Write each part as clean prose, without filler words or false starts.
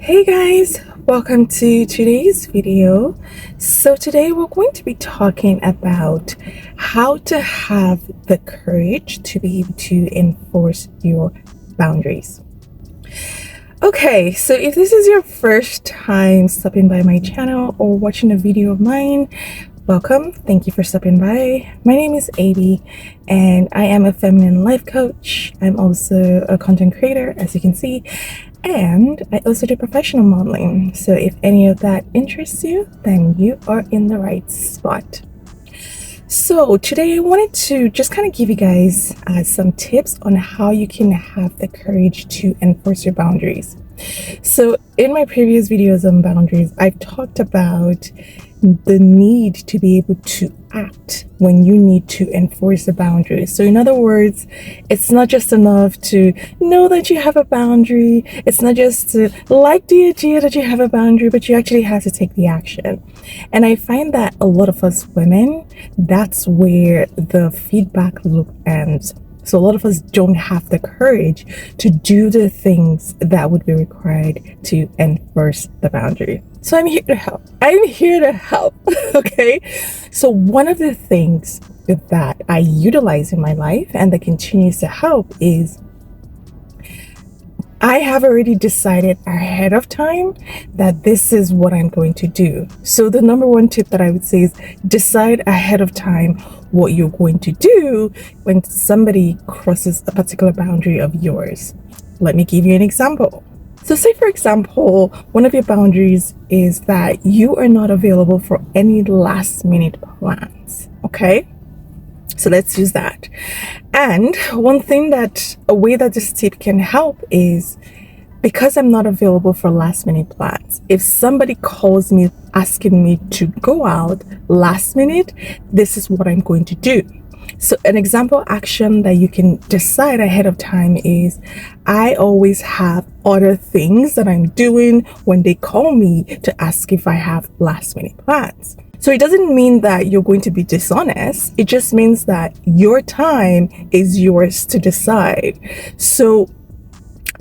Hey guys, welcome to today's video. So today we're going to be talking about how to have the courage to be able to enforce your boundaries. Okay, so if this is your first time stopping by my channel or watching a video of mine, welcome. Thank you for stopping by. My name is Aby and I am a feminine life coach. I'm also a content creator, as you can see, and I also do professional modeling. So if any of that interests you, then you are in the right spot. So today I wanted to just kind of give you guys some tips on how you can have the courage to enforce your boundaries. So in my previous videos on boundaries, I've talked about the need to be able to act when you need to enforce the boundaries. So in other words, it's not just enough to know that you have a boundary. It's not just to like the idea that you have a boundary, but you actually have to take the action. And I find that a lot of us women, that's where the feedback loop ends. So a lot of us don't have the courage to do the things that would be required to enforce the boundary. So I'm here to help. Okay? So one of the things that I utilize in my life and that continues to help is I have already decided ahead of time that this is what I'm going to do. So the number one tip that I would say is decide ahead of time what you're going to do when somebody crosses a particular boundary of yours. Let me give you an example. So say, for example, one of your boundaries is that you are not available for any last minute plans. Okay? So let's use that. And a way that this tip can help is because I'm not available for last minute plans. If somebody calls me asking me to go out last minute, this is what I'm going to do. So an example action that you can decide ahead of time is I always have other things that I'm doing when they call me to ask if I have last minute plans. So it doesn't mean that you're going to be dishonest. It just means that your time is yours to decide. So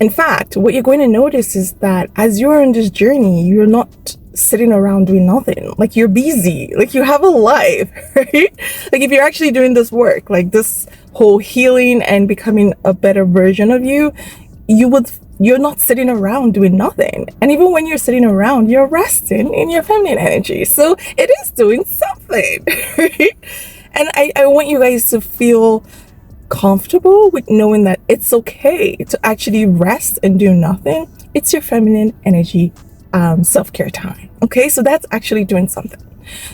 in fact, what you're going to notice is that as you're on this journey, you're not sitting around doing nothing. Like you're busy, like you have a life, right? Like if you're actually doing this work, like this whole healing and becoming a better version of you, you're not sitting around doing nothing. And even when you're sitting around, you're resting in your feminine energy. So it is doing something, right? And I want you guys to feel comfortable with knowing that it's okay to actually rest and do nothing. It's your feminine energy self-care time. Okay, so that's actually doing something.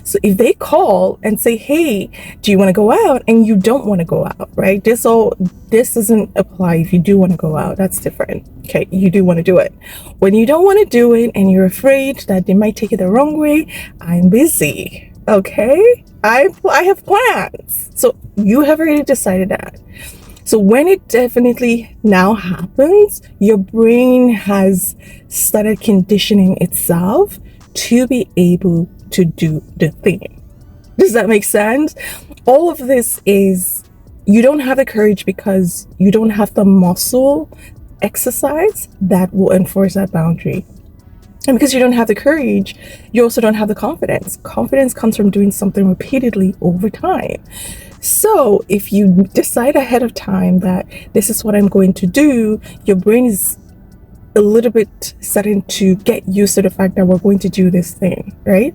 So if they call and say, hey, do you want to go out, and you don't want to go out, right? This doesn't apply if you do want to go out. That's different. Okay, you do want to do it. When you don't want to do it and you're afraid that they might take it the wrong way, I'm busy. Okay, I have plans. So you have already decided that. So when it definitely now happens, your brain has started conditioning itself to be able to do the thing. Does that make sense? All of this is, you don't have the courage because you don't have the muscle exercise that will enforce that boundary. And because you don't have the courage, you also don't have the confidence. Confidence comes from doing something repeatedly over time. So if you decide ahead of time that this is what I'm going to do, your brain is a little bit starting to get used to the fact that we're going to do this thing, right?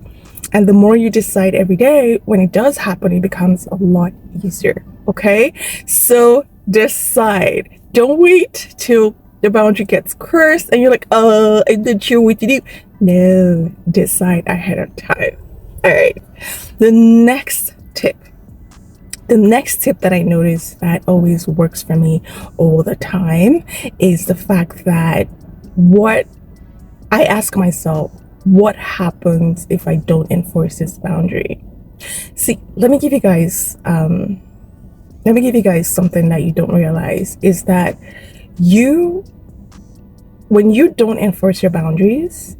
And the more you decide every day, when it does happen, it becomes a lot easier. Okay? So decide. Don't wait till the boundary gets crossed and you're like, I'm not sure what to do. No, decide ahead of time. All right. The next tip that I notice that always works for me all the time is the fact that I ask myself, what happens if I don't enforce this boundary? See, let me give you guys something that you don't realize is that when you don't enforce your boundaries,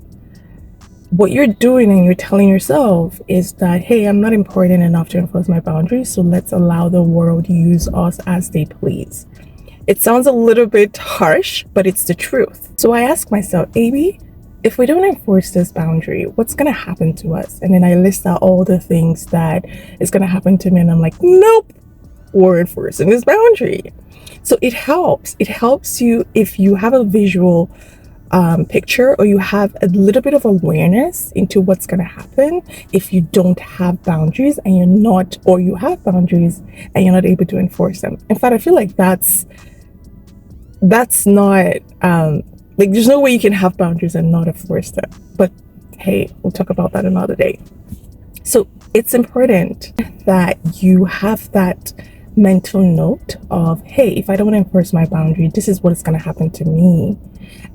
what you're doing and you're telling yourself is that, hey, I'm not important enough to enforce my boundaries, so let's allow the world to use us as they please. It sounds a little bit harsh, but it's the truth. So I ask myself, Aby, if we don't enforce this boundary, what's going to happen to us? And then I list out all the things that is going to happen to me. And I'm like, nope, we're enforcing this boundary. So it helps you if you have a visual picture, or you have a little bit of awareness into what's going to happen if you don't have boundaries and you have boundaries and you're not able to enforce them. In fact, I feel like that's not like, there's no way you can have boundaries and not enforce them. But hey, we'll talk about that another day. So it's important that you have that mental note of, hey, if I don't enforce my boundary, this is what's going to happen to me.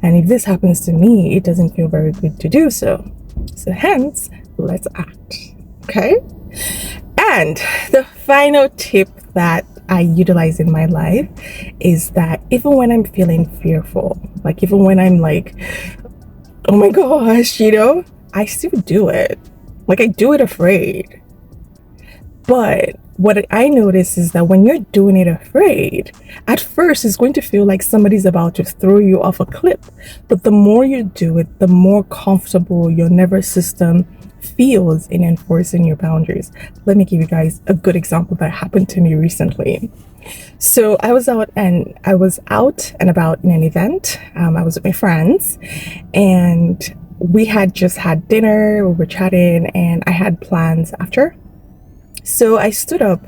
And if this happens to me, it doesn't feel very good to do so. So hence, let's act. Okay? And the final tip that I utilize in my life is that even when I'm feeling fearful, like even when I'm like, oh my gosh, I still do it. Like, I do it afraid. But what I notice is that when you're doing it afraid, at first it's going to feel like somebody's about to throw you off a cliff. But the more you do it, the more comfortable your nervous system feels in enforcing your boundaries. Let me give you guys a good example that happened to me recently. So I was out and about in an event. I was with my friends, and we had just had dinner. We were chatting, and I had plans after. So I stood up,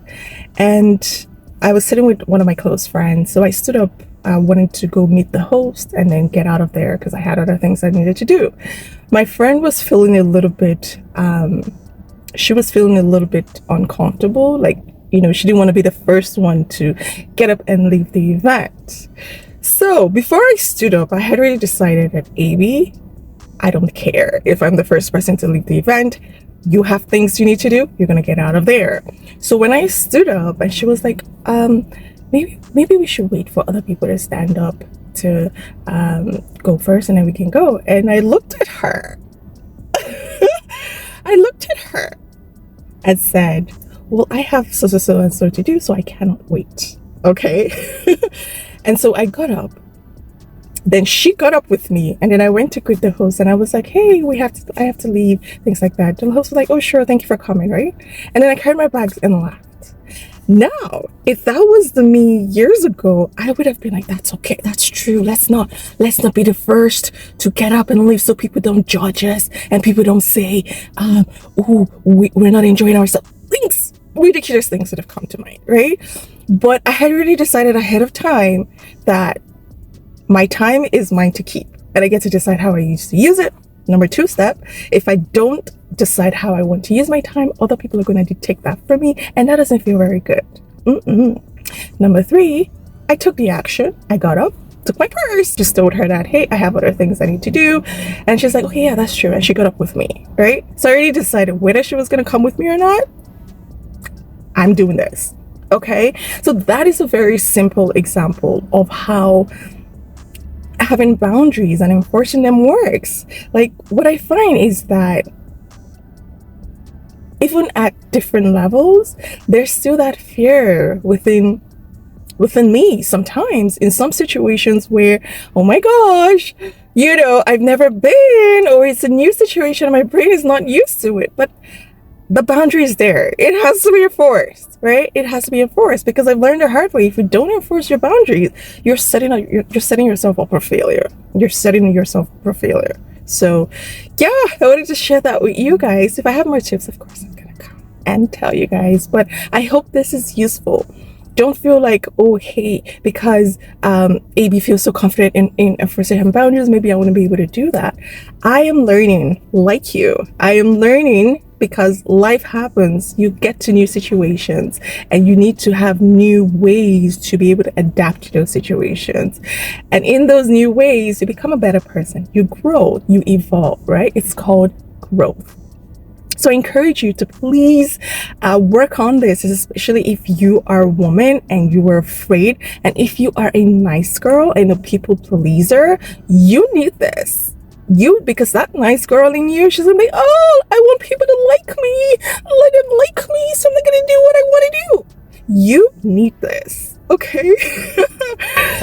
and I was sitting with one of my close friends. So I stood up, wanting to go meet the host and then get out of there because I had other things I needed to do. My friend was feeling a little bit, she was feeling a little bit uncomfortable. Like, she didn't want to be the first one to get up and leave the event. So before I stood up, I had already decided that, Aby, I don't care if I'm the first person to leave the event. You have things you need to do, you're gonna get out of there. So when I stood up, and she was like, maybe we should wait for other people to stand up to go first, and then we can go. And I looked at her. And said, well, I have so to do, so I cannot wait. Okay. And so I got up. Then she got up with me, and then I went to greet the host, and I was like, hey, I have to leave, things like that. And the host was like, oh, sure, thank you for coming, right? And then I carried my bags and left. Now, if that was the me years ago, I would have been like, that's okay, that's true. Let's not be the first to get up and leave so people don't judge us and people don't say, we're not enjoying ourselves. Ridiculous things that have come to mind, right? But I had already decided ahead of time that my time is mine to keep, and I get to decide how I used to use it. Number 2 step, if I don't decide how I want to use my time, other people are going to take that from me, and that doesn't feel very good. Number 3, I took the action. I got up, took my purse, just told her that, hey, I have other things I need to do. And she's like, okay, yeah, that's true. And she got up with me, right? So I already decided whether she was going to come with me or not. I'm doing this. Okay. So that is a very simple example of how having boundaries and enforcing them works. Like, what I find is that even at different levels, there's still that fear within me sometimes, in some situations where, oh my gosh, I've never been, or it's a new situation and my brain is not used to it. But the boundary is there. It has to be enforced, right? It has to be enforced, because I've learned the hard way. If you don't enforce your boundaries, you're setting yourself up for failure. So yeah, I wanted to share that with you guys. If I have more tips, of course, I'm gonna come and tell you guys, but I hope this is useful. Don't feel like, oh, hey, because Aby feels so confident in enforcing her boundaries, maybe I want to be able to do that. I am learning, like you. I am learning because life happens. You get to new situations, and you need to have new ways to be able to adapt to those situations. And in those new ways, you become a better person. You grow, you evolve, right? It's called growth. So I encourage you to please work on this, especially if you are a woman and you are afraid. And if you are a nice girl and a people pleaser, you need this. Because that nice girl in you, she's gonna be, oh, I want people to like me. Let them like me, so I'm not gonna do what I want to do. You need this. Okay.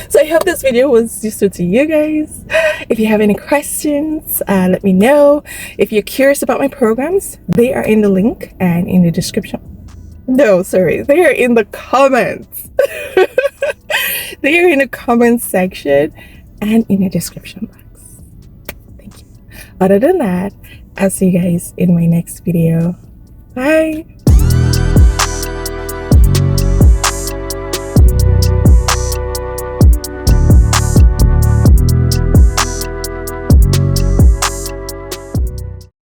So I hope this video was useful to you guys. If you have any questions, let me know. If you're curious about my programs, they are in the link and in the description. No, sorry, they are in the comments. They are in the comments section and in the description box. Thank you. Other than that, I'll see you guys in my next video. Bye.